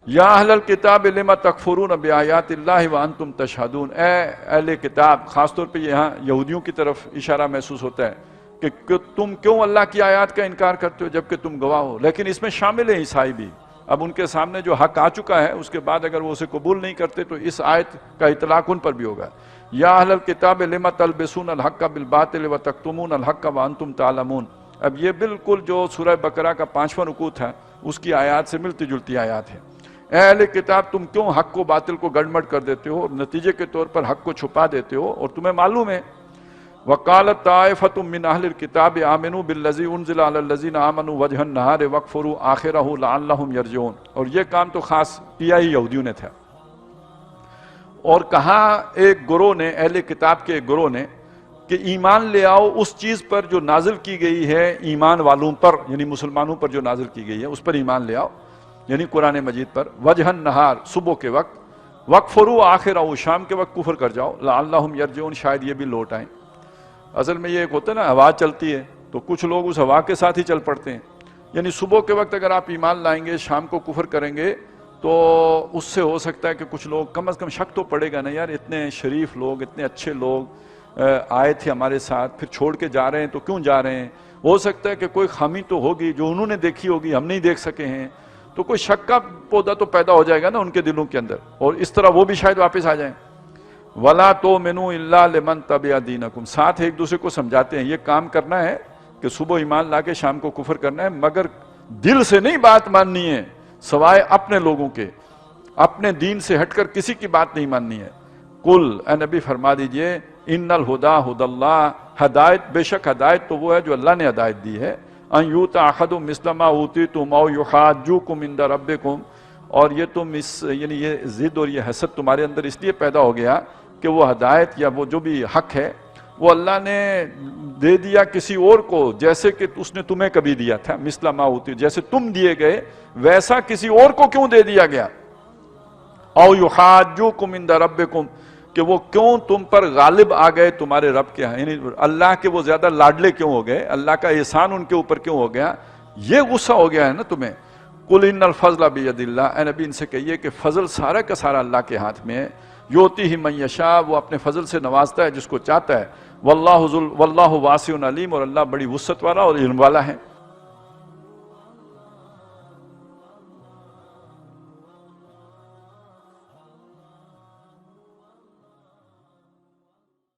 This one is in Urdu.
یا اہل الکتاب لما تکفرون بآیات اللہ وانتم تشہدون، اے اہل کتاب، خاص طور پہ یہاں یہودیوں کی طرف اشارہ محسوس ہوتا ہے کہ تم کیوں اللہ کی آیات کا انکار کرتے ہو جبکہ تم گواہ ہو، لیکن اس میں شامل ہیں عیسائی بھی۔ اب ان کے سامنے جو حق آ چکا ہے اس کے بعد اگر وہ اسے قبول نہیں کرتے تو اس آیت کا اطلاق ان پر بھی ہوگا۔ یا اہل الکتاب لما تلبسون الحق بالباطل وتکتمون الحق وانتم تعلمون، اب یہ بالکل جو سورہ بقرہ کا 5واں رکوع تھا اس کی آیات سے ملتی جلتی آیات ہے۔ اے اہل کتاب، تم کیوں حق کو باطل کو گڑمڑ کر دیتے ہو اور نتیجے کے طور پر حق کو چھپا دیتے ہو اور تمہیں معلوم ہے۔ وقالت طائفۃ من اہل الکتاب آمنوا بالذی انزل علی الذین آمنوا وجہ النہار واکفروا آخرہ لعلہم یرجعون، اور یہ کام تو خاص PI یہودیوں نے تھا۔ اور کہا ایک گروہ نے، اہل کتاب کے ایک گروہ نے، کہ ایمان لے آؤ اس چیز پر جو نازل کی گئی ہے ایمان والوں پر، یعنی مسلمانوں پر جو نازل کی گئی ہے اس پر ایمان لے آؤ، یعنی قرآن مجید پر، وجہ النہار صبح کے وقت، وکفروا آخرہ شام کے وقت کفر کر جاؤ، لعلہم یرجعون شاید یہ بھی لوٹ آئیں۔ اصل میں یہ ایک ہوتا ہے نا، ہوا چلتی ہے تو کچھ لوگ اس ہوا کے ساتھ ہی چل پڑتے ہیں، یعنی صبح کے وقت اگر آپ ایمان لائیں گے شام کو کفر کریں گے تو اس سے ہو سکتا ہے کہ کچھ لوگ، کم از کم شک تو پڑے گا نا، یار اتنے شریف لوگ، اتنے اچھے لوگ آئے تھے ہمارے ساتھ، پھر چھوڑ کے جا رہے ہیں تو کیوں جا رہے ہیں؟ ہو سکتا ہے کہ کوئی خامی تو ہوگی جو انہوں نے دیکھی ہوگی ہم نہیں دیکھ سکے ہیں، تو کوئی شک کا پودا تو پیدا ہو جائے گا نا ان کے دلوں کے اندر، اور اس طرح وہ بھی شاید واپس آ جائیں۔ وَلَا تُؤْمِنُوا إِلَّا لِمَنْ تَبِعَ دِينَكُمْ، ساتھ ایک دوسرے کو سمجھاتے ہیں یہ کام کرنا ہے کہ صبح ایمان لا کے شام کو کفر کرنا ہے، مگر دل سے نہیں بات ماننی ہے، سوائے اپنے لوگوں کے، اپنے دین سے ہٹ کر کسی کی بات نہیں ماننی ہے۔ قل، اے نبی فرما دیجئے، ان الہدیٰ ھدی اللہ، ہدایت بے شک ہدایت تو وہ ہے جو اللہ نے ہدایت دی ہے، ان یؤتی احد مثل ما اوتیتم او یحاجوکم عند ربکم، اور یہ تم یعنی یہ ضد اور یہ حسد تمہارے اندر اس لیے پیدا ہو گیا کہ وہ ہدایت یا وہ جو بھی حق ہے وہ اللہ نے دے دیا کسی اور کو، جیسے کہ اس نے تمہیں کبھی دیا تھا، مثل ما اوتی، جیسے تم دیے گئے ویسا کسی اور کو کیوں دے دیا گیا، او یحاجوکم عند ربکم، کہ وہ کیوں تم پر غالب آ گئے تمہارے رب کے ہاں، یعنی اللہ کے وہ زیادہ لاڈلے کیوں ہو گئے، اللہ کا احسان ان کے اوپر کیوں ہو گیا، یہ غصہ ہو گیا ہے نا تمہیں۔ قل ان الفضل بید اللہ، اے نبی ان سے کہیے کہ فضل سارا کا سارا اللہ کے ہاتھ میں ہے، یؤتیہ من یشاء، وہ اپنے فضل سے نوازتا ہے جس کو چاہتا ہے، واللہ واسع علیم، اور اللہ بڑی وسعت والا اور علم والا ہے۔